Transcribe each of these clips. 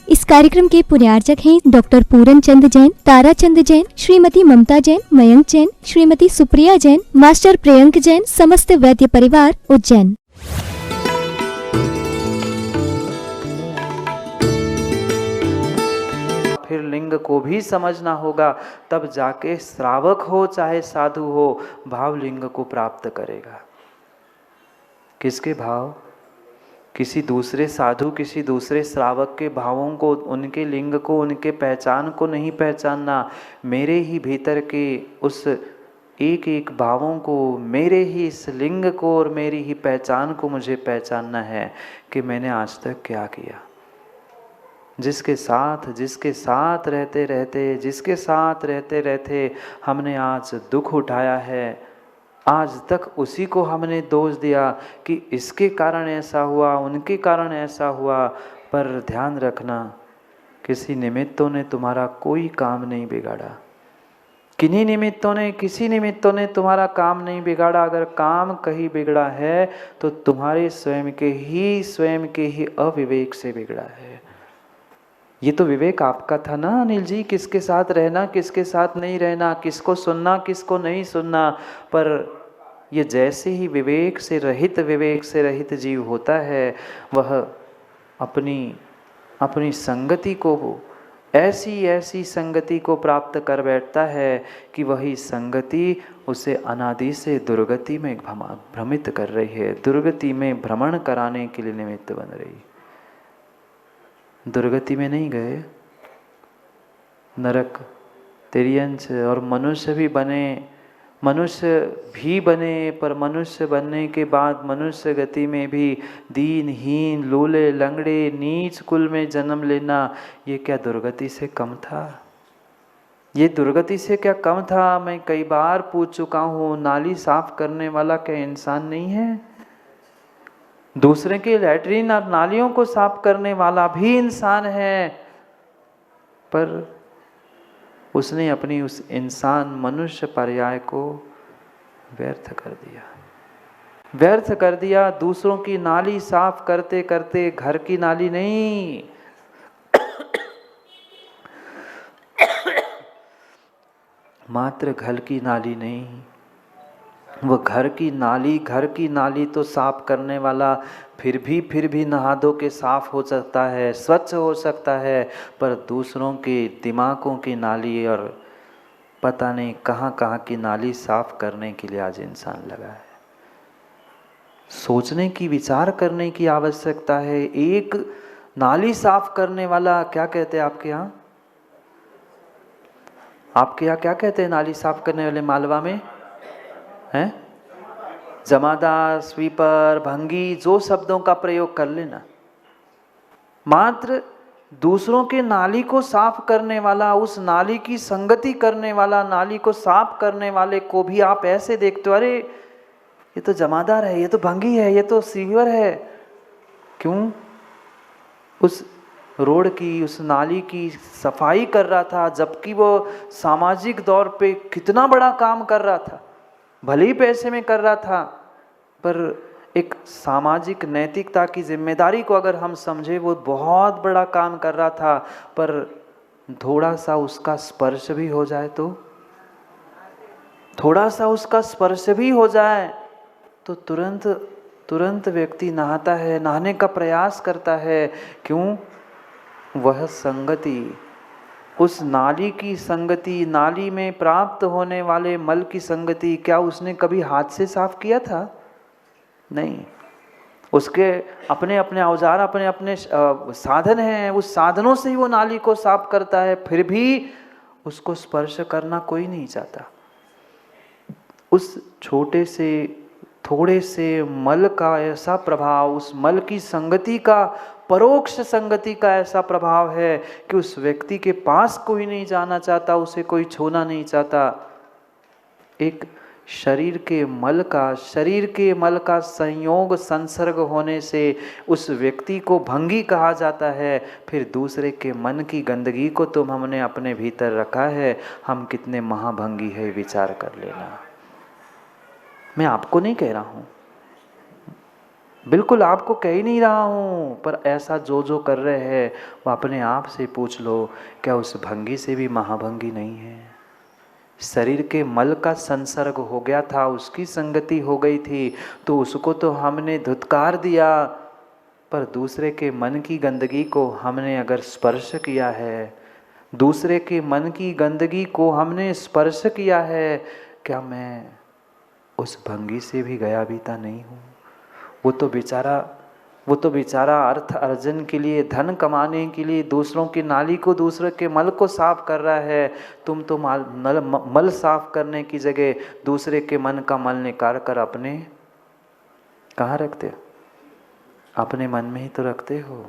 इस कार्यक्रम के पुण्यार्चक हैं डॉक्टर पूरन चंद जैन, तारा चंद जैन, श्रीमती ममता जैन, मयंक जैन, श्रीमती सुप्रिया जैन, मास्टर प्रियंक जैन, समस्त वैद्य परिवार उज्जैन। फिर लिंग को भी समझना होगा, तब जाके श्रावक हो चाहे साधु हो, भाव लिंग को प्राप्त करेगा। किसके भाव? किसी दूसरे साधु, किसी दूसरे श्रावक के भावों को, उनके लिंग को, उनके पहचान को नहीं पहचानना। मेरे ही भीतर के उस एक एक भावों को, मेरे ही इस लिंग को और मेरी ही पहचान को मुझे पहचानना है कि मैंने आज तक क्या किया। जिसके साथ रहते रहते हमने आज दुख उठाया है, आज तक उसी को हमने दोष दिया कि इसके कारण ऐसा हुआ, उनके कारण ऐसा हुआ। पर ध्यान रखना, किसी निमित्तों ने तुम्हारा कोई काम नहीं बिगाड़ा, किन्हीं निमित्तों ने, किसी निमित्तों ने तुम्हारा काम नहीं बिगाड़ा। अगर काम कहीं बिगड़ा है तो तुम्हारे स्वयं के ही अविवेक से बिगड़ा है। ये तो विवेक आपका था ना अनिल जी, किसके साथ रहना, किसके साथ नहीं रहना, किसको सुनना, किसको नहीं सुनना। पर ये जैसे ही विवेक से रहित जीव होता है, वह अपनी संगति को, ऐसी संगति को प्राप्त कर बैठता है कि वही संगति उसे अनादि से दुर्गति में भ्रमित कर रही है, दुर्गति में भ्रमण कराने के लिए निमित्त बन रही। दुर्गति में नहीं गए, नरक, तिर्यंच और मनुष्य भी बने, पर मनुष्य बनने के बाद मनुष्य गति में भी दीनहीन, लूले, लंगड़े, नीच कुल में जन्म लेना, ये क्या दुर्गति से कम था? ये दुर्गति से क्या कम था? मैं कई बार पूछ चुका हूँ, नाली साफ करने वाला क्या इंसान नहीं है? दूसरे के लैट्रीन और नालियों को साफ करने वाला भी इंसान है, पर उसने अपनी उस इंसान मनुष्य पर्याय को व्यर्थ कर दिया। दूसरों की नाली साफ करते करते, घर की नाली नहीं, मात्र घर की नाली नहीं, वो घर की नाली तो साफ करने वाला फिर भी नहा धो के साफ हो सकता है, स्वच्छ हो सकता है, पर दूसरों के दिमागों की नाली और पता नहीं कहाँ की नाली साफ करने के लिए आज इंसान लगा है। सोचने की, विचार करने की आवश्यकता है। एक नाली साफ करने वाला, क्या कहते हैं आपके यहाँ? क्या कहते हैं नाली साफ करने वाले मालवा में? हैं? जमादार, स्वीपर, भंगी, जो शब्दों का प्रयोग कर लेना। मात्र दूसरों के नाली को साफ करने वाला, उस नाली की संगति करने वाला, नाली को साफ करने वाले को भी आप ऐसे देखते हो, अरे ये तो जमादार है, ये तो भंगी है, ये तो स्वीपर है। क्यों? उस रोड की, उस नाली की सफाई कर रहा था, जबकि वो सामाजिक दौर पे कितना बड़ा काम कर रहा था, भले ही पैसे में कर रहा था, पर एक सामाजिक नैतिकता की जिम्मेदारी को अगर हम समझे, वो बहुत बड़ा काम कर रहा था। पर थोड़ा सा उसका स्पर्श भी हो जाए तो तुरंत व्यक्ति नहाता है, नहाने का प्रयास करता है। क्यों? वह संगति, उस नाली की संगति, नाली में प्राप्त होने वाले मल की संगति, क्या उसने कभी हाथ से साफ किया था? नहीं। उसके अपने औजार, अपने साधन हैं, उस साधनों से ही वो नाली को साफ करता है, फिर भी उसको स्पर्श करना कोई नहीं चाहता। उस थोड़े से मल का ऐसा प्रभाव, उस मल की संगति का, परोक्ष संगति का ऐसा प्रभाव है कि उस व्यक्ति के पास कोई नहीं जाना चाहता, उसे कोई छूना नहीं चाहता। एक शरीर के मल का संयोग, संसर्ग होने से उस व्यक्ति को भंगी कहा जाता है। फिर दूसरे के मन की गंदगी को हमने अपने भीतर रखा है, हम कितने महाभंगी है, विचार कर लेना। मैं आपको नहीं कह रहा हूँ, बिल्कुल आपको कह ही नहीं रहा हूँ, पर ऐसा जो जो कर रहे हैं वो अपने आप से पूछ लो, क्या उस भंगी से भी महाभंगी नहीं है? शरीर के मल का संसर्ग हो गया था, उसकी संगति हो गई थी, तो उसको तो हमने धुतकार दिया, पर दूसरे के मन की गंदगी को हमने अगर स्पर्श किया है, दूसरे के मन की गंदगी को हमने स्पर्श किया है, क्या मैं उस भंगी से भी गया बीता नहीं हूँ? वो तो बेचारा अर्थ अर्जन के लिए, धन कमाने के लिए दूसरों की नाली को, दूसरे के मल को साफ कर रहा है। तुम तो मल साफ करने की जगह दूसरे के मन का मल निकाल कर अपने कहाँ रखते हो? अपने मन में ही तो रखते हो।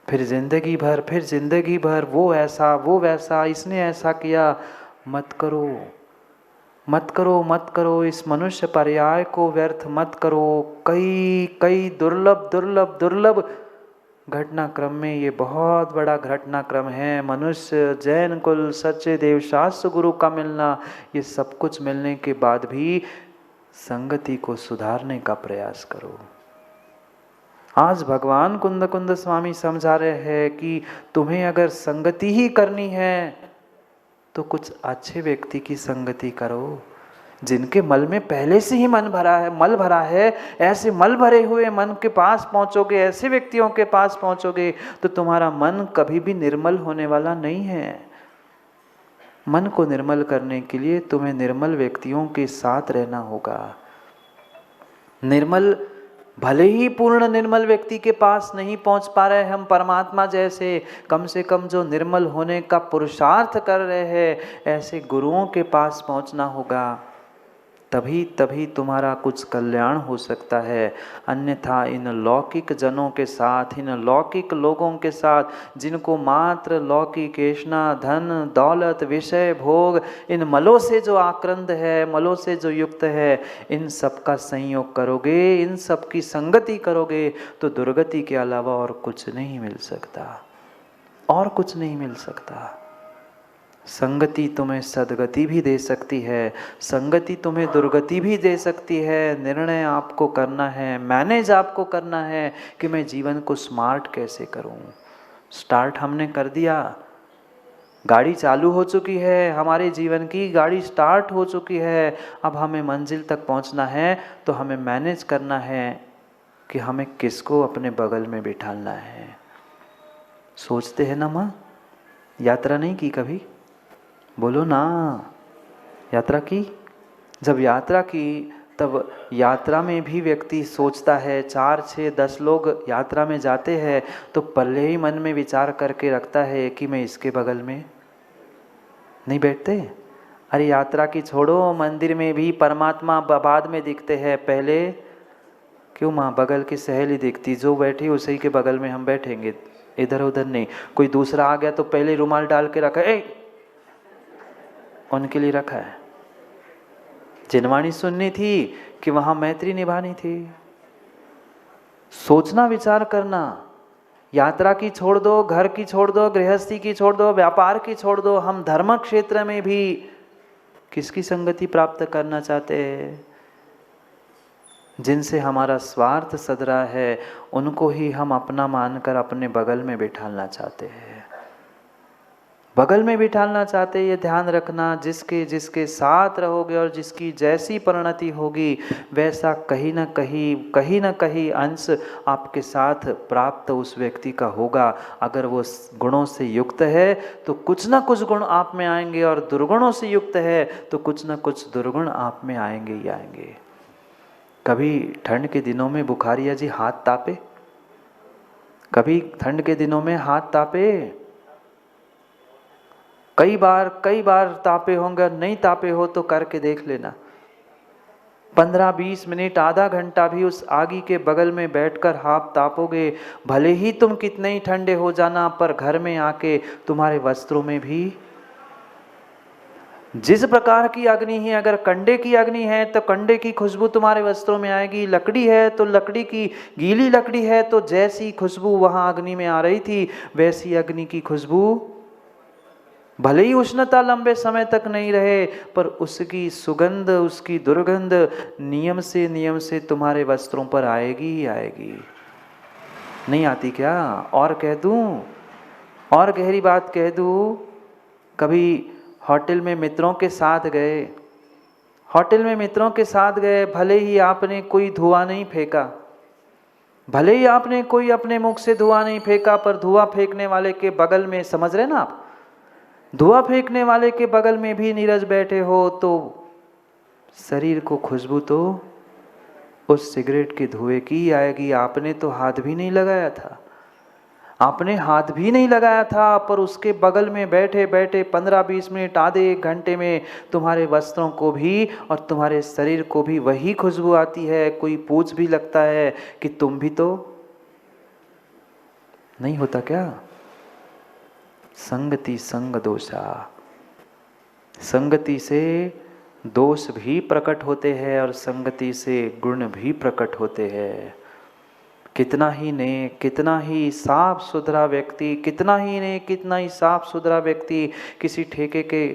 फिर जिंदगी भर वो ऐसा वो वैसा, इसने ऐसा किया। मत करो, मत करो, मत करो। इस मनुष्य पर्याय को व्यर्थ मत करो। कई कई दुर्लभ दुर्लभ दुर्लभ घटनाक्रम में ये बहुत बड़ा घटनाक्रम है। मनुष्य, जैन कुल, सच्चे देव शास्त्र गुरु का मिलना, ये सब कुछ मिलने के बाद भी संगति को सुधारने का प्रयास करो। आज भगवान कुंद कुंद स्वामी समझा रहे हैं कि तुम्हें अगर संगति ही करनी है तो कुछ अच्छे व्यक्ति की संगति करो, जिनके मल में पहले से ही मल भरा है। ऐसे मल भरे हुए मन के पास पहुंचोगे, ऐसे व्यक्तियों के पास पहुंचोगे तो तुम्हारा मन कभी भी निर्मल होने वाला नहीं है। मन को निर्मल करने के लिए तुम्हें निर्मल व्यक्तियों के साथ रहना होगा। निर्मल, भले ही पूर्ण निर्मल व्यक्ति के पास नहीं पहुंच पा रहे हम परमात्मा जैसे, कम से कम जो निर्मल होने का पुरुषार्थ कर रहे हैं, ऐसे गुरुओं के पास पहुंचना होगा। तभी तुम्हारा कुछ कल्याण हो सकता है। अन्यथा इन लौकिक जनों के साथ, इन लौकिक लोगों के साथ, जिनको मात्र लौकिक ऐशना, धन दौलत, विषय भोग, इन मलों से जो आक्रंद है, मलों से जो युक्त है, इन सब का संयोग करोगे, इन सब की संगति करोगे तो दुर्गति के अलावा और कुछ नहीं मिल सकता, और कुछ नहीं मिल सकता। संगति तुम्हें सद्गति भी दे सकती है, संगति तुम्हें दुर्गति भी दे सकती है। निर्णय आपको करना है, मैनेज आपको करना है कि मैं जीवन को स्मार्ट कैसे करूं। स्टार्ट हमने कर दिया, गाड़ी चालू हो चुकी है, हमारे जीवन की गाड़ी स्टार्ट हो चुकी है। अब हमें मंजिल तक पहुंचना है तो हमें मैनेज करना है कि हमें किसको अपने बगल में बिठाना है। सोचते हैं ना माँ, यात्रा नहीं की कभी? बोलो ना, यात्रा की? जब यात्रा की तब यात्रा में भी व्यक्ति सोचता है। 4, 6, 10 लोग यात्रा में जाते हैं तो पहले ही मन में विचार करके रखता है कि मैं इसके बगल में नहीं बैठते। अरे यात्रा की छोड़ो, मंदिर में भी परमात्मा बाद में दिखते हैं, पहले क्यों माँ? बगल की सहेली दिखती, जो बैठी उसी के बगल में हम बैठेंगे, इधर उधर नहीं। कोई दूसरा आ गया तो पहले रुमाल डाल के रखा है, उनके लिए रखा है। जिनवाणी सुननी थी कि वहां मैत्री निभानी थी। सोचना, विचार करना। यात्रा की छोड़ दो, घर की छोड़ दो, गृहस्थी की छोड़ दो, व्यापार की छोड़ दो, हम धर्म क्षेत्र में भी किसकी संगति प्राप्त करना चाहते हैं? जिनसे हमारा स्वार्थ सध रहा है, उनको ही हम अपना मानकर अपने बगल में बिठाना चाहते हैं। बगल में बिठाना चाहते, ये ध्यान रखना। जिसके साथ रहोगे और जिसकी जैसी परिणति होगी, वैसा कहीं ना कहीं अंश आपके साथ प्राप्त उस व्यक्ति का होगा। अगर वो गुणों से युक्त है तो कुछ ना कुछ गुण आप में आएंगे, और दुर्गुणों से युक्त है तो कुछ ना कुछ दुर्गुण आप में आएंगे ही आएंगे। कभी ठंड के दिनों में बुखारिया जी हाथ तापे? कभी ठंड के दिनों में हाथ तापे? कई बार तापे होंगे। नहीं तापे हो तो करके देख लेना। 15-20 मिनट, आधा घंटा भी उस आगी के बगल में बैठकर हाथ तापोगे, भले ही तुम कितने ही ठंडे हो जाना, पर घर में आके तुम्हारे वस्त्रों में भी जिस प्रकार की अग्नि है, अगर कंडे की अग्नि है तो कंडे की खुशबू तुम्हारे वस्त्रों में आएगी। लकड़ी है तो लकड़ी की, गीली लकड़ी है तो जैसी खुशबू वहां अग्नि में आ रही थी, वैसी अग्नि की खुशबू भले ही उष्णता लंबे समय तक नहीं रहे, पर उसकी सुगंध, उसकी दुर्गंध नियम से तुम्हारे वस्त्रों पर आएगी ही आएगी। नहीं आती क्या? और कह दूं, और गहरी बात कह दूं, कभी होटल में मित्रों के साथ गए, होटल में मित्रों के साथ गए, भले ही आपने कोई धुआं नहीं फेंका, भले ही आपने कोई अपने मुख से धुआं नहीं फेंका, पर धुआं फेंकने वाले के बगल में, समझ रहे ना आप, धुआं फेंकने वाले के बगल में भी नीरज बैठे हो, तो शरीर को खुशबू तो उस सिगरेट के धुएं की आएगी। आपने तो हाथ भी नहीं लगाया था, आपने हाथ भी नहीं लगाया था, पर उसके बगल में बैठे बैठे 15-20 मिनट, आधे 1 घंटे में तुम्हारे वस्त्रों को भी और तुम्हारे शरीर को भी वही खुशबू आती है। कोई पूछ भी लगता है कि तुम भी तो नहीं होता क्या? संगति संग दोषा, संगति से दोष भी प्रकट होते हैं और संगति से गुण भी प्रकट होते हैं। कितना ही नेक, कितना ही साफ सुथरा व्यक्ति, कितना ही नेक, कितना ही साफ सुथरा व्यक्ति किसी ठेके के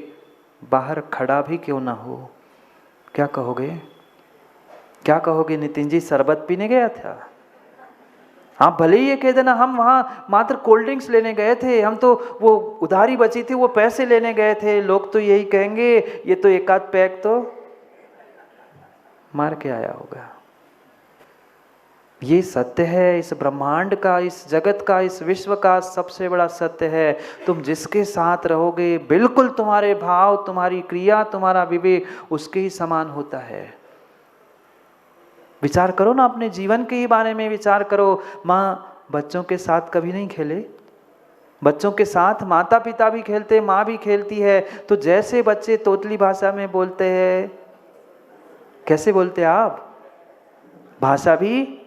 बाहर खड़ा भी क्यों ना हो, क्या कहोगे? क्या कहोगे? नितिन जी शरबत पीने गया था। हाँ, भले ही ये कह देना हम वहाँ मात्र कोल्ड ड्रिंक्स लेने गए थे, हम तो वो उधारी बची थी वो पैसे लेने गए थे, लोग तो यही कहेंगे ये तो एक आध पैक तो मार के आया होगा। ये सत्य है, इस ब्रह्मांड का, इस जगत का, इस विश्व का सबसे बड़ा सत्य है। तुम जिसके साथ रहोगे बिल्कुल तुम्हारे भाव, तुम्हारी क्रिया, तुम्हारा विवेक उसके ही समान होता है। विचार करो ना, अपने जीवन के ही बारे में विचार करो। माँ बच्चों के साथ कभी नहीं खेले? बच्चों के साथ माता पिता भी खेलते, माँ भी खेलती है, तो जैसे बच्चे तोतली भाषा में बोलते हैं, कैसे बोलते आप? भाषा भी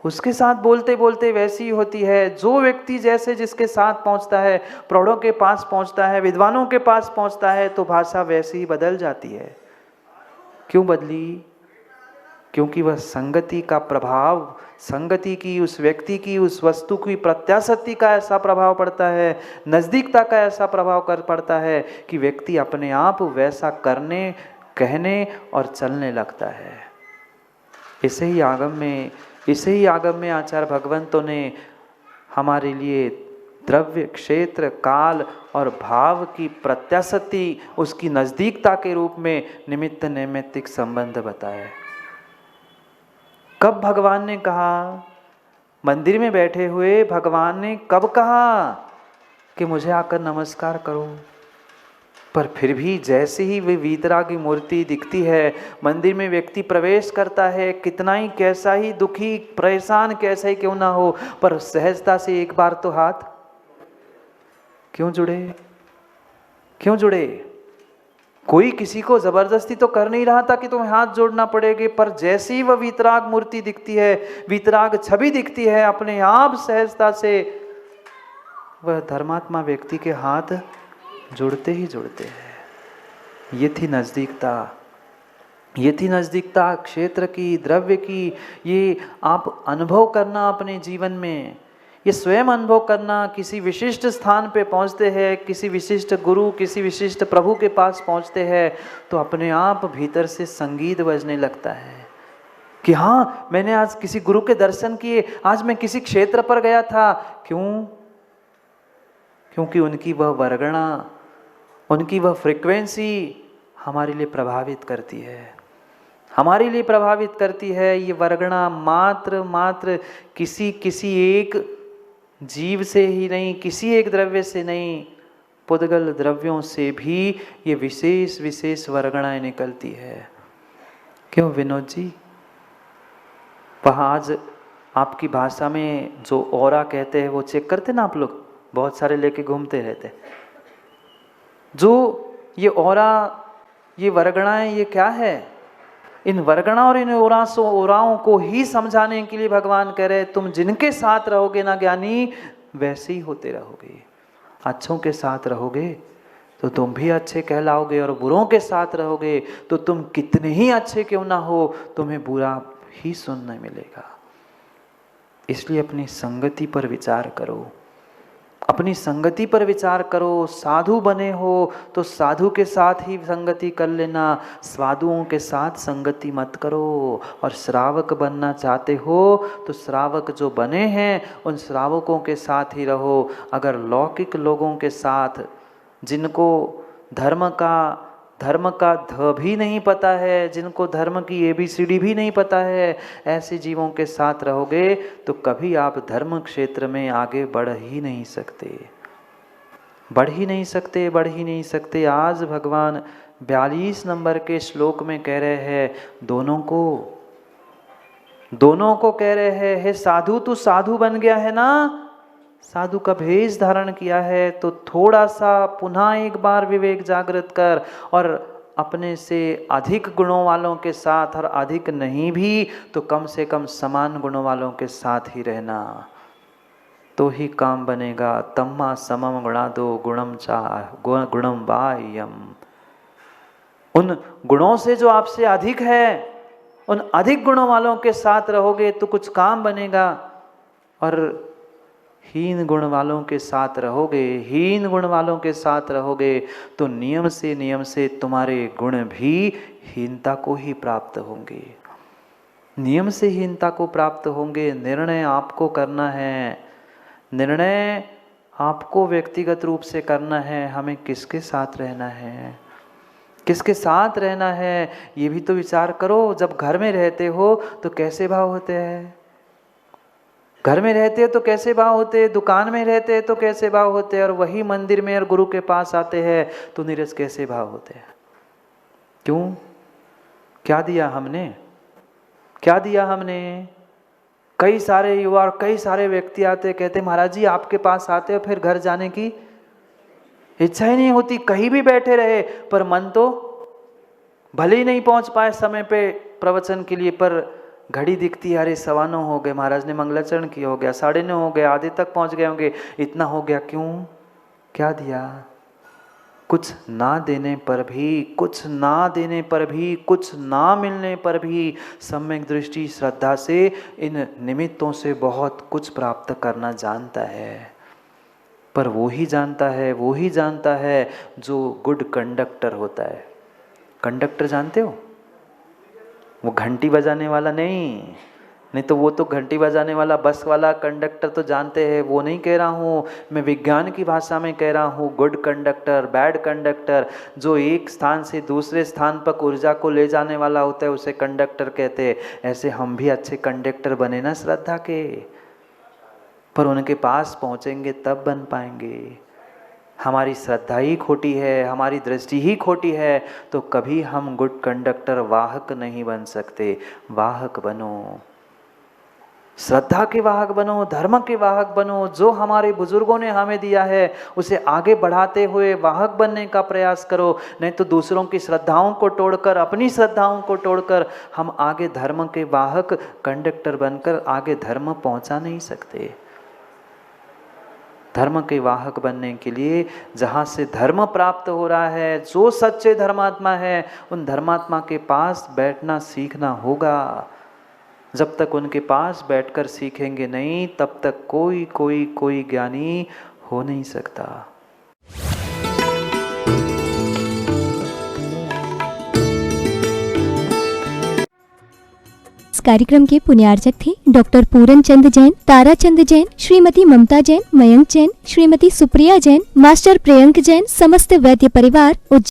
उसके साथ बोलते बोलते वैसी ही होती है। जो व्यक्ति जैसे जिसके साथ पहुंचता है, प्रौढ़ों के पास पहुंचता है, विद्वानों के पास पहुंचता है, तो भाषा वैसे ही बदल जाती है। क्यों बदली? क्योंकि वह संगति का प्रभाव, संगति की, उस व्यक्ति की, उस वस्तु की प्रत्याशक्ति का ऐसा प्रभाव पड़ता है, नज़दीकता का ऐसा प्रभाव कर पड़ता है कि व्यक्ति अपने आप वैसा करने, कहने और चलने लगता है। इसे ही आगम में आचार्य भगवंतों ने हमारे लिए द्रव्य, क्षेत्र, काल और भाव की प्रत्याशक्ति, उसकी नज़दीकता के रूप में निमित्त नैमित्तिक संबंध बताए। कब भगवान ने कहा? मंदिर में बैठे हुए भगवान ने कब कहा कि मुझे आकर नमस्कार करो? पर फिर भी जैसे ही वे वीतरागी मूर्ति दिखती है, मंदिर में व्यक्ति प्रवेश करता है, कितना ही कैसा ही दुखी, परेशान कैसा ही क्यों ना हो, पर सहजता से एक बार तो हाथ क्यों जुड़े? क्यों जुड़े? कोई किसी को जबरदस्ती तो कर नहीं रहा था कि तुम्हें हाथ जोड़ना पड़ेगा, पर जैसे ही वह वीतराग मूर्ति दिखती है, वीतराग छवि दिखती है, अपने आप सहजता से वह धर्मात्मा व्यक्ति के हाथ जुड़ते ही जुड़ते हैं। ये थी नज़दीकता, ये थी नज़दीकता क्षेत्र की, द्रव्य की। ये आप अनुभव करना अपने जीवन में, ये स्वयं अनुभव करना। किसी विशिष्ट स्थान पे पहुंचते हैं, किसी विशिष्ट गुरु, किसी विशिष्ट प्रभु के पास पहुंचते हैं, तो अपने आप भीतर से संगीत बजने लगता है कि हाँ, मैंने आज किसी गुरु के दर्शन किए, आज मैं किसी क्षेत्र पर गया था। क्यों? क्योंकि उनकी वह वर्गणा, उनकी वह फ्रीक्वेंसी हमारे लिए प्रभावित करती है, हमारे लिए प्रभावित करती है। ये वर्गणा मात्र किसी एक जीव से ही नहीं, किसी एक द्रव्य से नहीं, पुद्गल द्रव्यों से भी ये विशेष वर्गणाएं निकलती है। क्यों विनोद जी? वहाँ आज आपकी भाषा में जो ऑरा कहते हैं वो चेक करते ना आप लोग, बहुत सारे लेके घूमते रहते। जो ये ऑरा, ये वर्गणाएं, ये क्या है? इन वर्गणा और इन ओराओं को ही समझाने के लिए भगवान कह रहे, तुम जिनके साथ रहोगे ना ज्ञानी, वैसे ही होते रहोगे। अच्छों के साथ रहोगे तो तुम भी अच्छे कहलाओगे, और बुरों के साथ रहोगे तो तुम कितने ही अच्छे क्यों ना हो, तुम्हें बुरा ही सुनने मिलेगा। इसलिए अपनी संगति पर विचार करो। अपनी संगति पर विचार करो। साधु बने हो तो साधु के साथ ही संगति कर लेना, साधुओं के साथ संगति मत करो। और श्रावक बनना चाहते हो तो श्रावक जो बने हैं उन श्रावकों के साथ ही रहो। अगर लौकिक लोगों के साथ, जिनको धर्म का ध भी नहीं पता है, जिनको धर्म की ABCD भी नहीं पता है, ऐसे जीवों के साथ रहोगे तो कभी आप धर्म क्षेत्र में आगे बढ़ ही नहीं सकते। आज भगवान 42 नंबर के श्लोक में कह रहे हैं, दोनों को कह रहे हैं, हे साधु, तू साधु बन गया है ना, साधु का भेष धारण किया है, तो थोड़ा सा पुनः एक बार विवेक जागृत कर और अपने से अधिक गुणों वालों के साथ, और अधिक नहीं भी तो कम से कम समान गुणों वालों के साथ ही रहना, तो ही काम बनेगा। तम्मा समम गुणादो गुणम बाह्यम। उन गुणों से जो आपसे अधिक है, उन अधिक गुणों वालों के साथ रहोगे तो कुछ काम बनेगा। और हीन गुण वालों के साथ रहोगे तो नियम से तुम्हारे गुण भी हीनता को ही प्राप्त होंगे। निर्णय आपको करना है, निर्णय आपको व्यक्तिगत रूप से करना है। हमें किसके साथ रहना है ये भी तो विचार करो। जब घर में रहते हो तो कैसे भाव होते हैं, दुकान में रहते हैं तो कैसे भाव होते हैं, और वही मंदिर में और गुरु के पास आते हैं तो नीरज कैसे भाव होते हैं। क्यों? क्या दिया हमने? कई सारे युवा और कई सारे व्यक्ति आते, कहते महाराज जी आपके पास आते हैं, फिर घर जाने की इच्छा ही नहीं होती, कहीं भी बैठे रहे, पर मन तो भले ही नहीं पहुंच पाए समय पे प्रवचन के लिए, पर घड़ी दिखती है, अरे 9:15 हो गए, महाराज ने मंगलाचरण किया, हो गया 9:30 हो गए, आधे तक पहुंच गए होंगे, इतना हो गया। क्यों? क्या दिया? कुछ ना देने पर भी, कुछ ना मिलने पर भी सम्यक दृष्टि श्रद्धा से इन निमित्तों से बहुत कुछ प्राप्त करना जानता है। पर वो ही जानता है जो गुड कंडक्टर होता है। कंडक्टर जानते हो? वो घंटी बजाने वाला नहीं तो वो तो घंटी बजाने वाला बस वाला कंडक्टर तो जानते हैं, वो नहीं कह रहा हूँ मैं, विज्ञान की भाषा में कह रहा हूँ। गुड कंडक्टर, बैड कंडक्टर, जो एक स्थान से दूसरे स्थान पर ऊर्जा को ले जाने वाला होता है उसे कंडक्टर कहते हैं। ऐसे हम भी अच्छे कंडक्टर बने ना श्रद्धा के, पर उनके पास पहुँचेंगे तब बन पाएंगे। हमारी श्रद्धा ही खोटी है, हमारी दृष्टि ही खोटी है, तो कभी हम गुड कंडक्टर वाहक नहीं बन सकते। वाहक बनो, श्रद्धा के वाहक बनो, धर्म के वाहक बनो। जो हमारे बुजुर्गों ने हमें दिया है उसे आगे बढ़ाते हुए वाहक बनने का प्रयास करो। नहीं तो दूसरों की श्रद्धाओं को तोड़कर, अपनी श्रद्धाओं को तोड़कर हम आगे धर्म के वाहक कंडक्टर बनकर आगे धर्म पहुंचा नहीं सकते। धर्म के वाहक बनने के लिए जहाँ से धर्म प्राप्त हो रहा है, जो सच्चे धर्मात्मा है, उन धर्मात्मा के पास बैठना सीखना होगा। जब तक उनके पास बैठकर सीखेंगे नहीं, तब तक कोई ज्ञानी हो नहीं सकता। इस कार्यक्रम के पुण्यार्चक थे डॉक्टर पूरन चंद जैन, तारा चंद जैन, श्रीमती ममता जैन, मयंक जैन, श्रीमती सुप्रिया जैन, मास्टर प्रियंक जैन, समस्त वैद्य परिवार उज्जैन।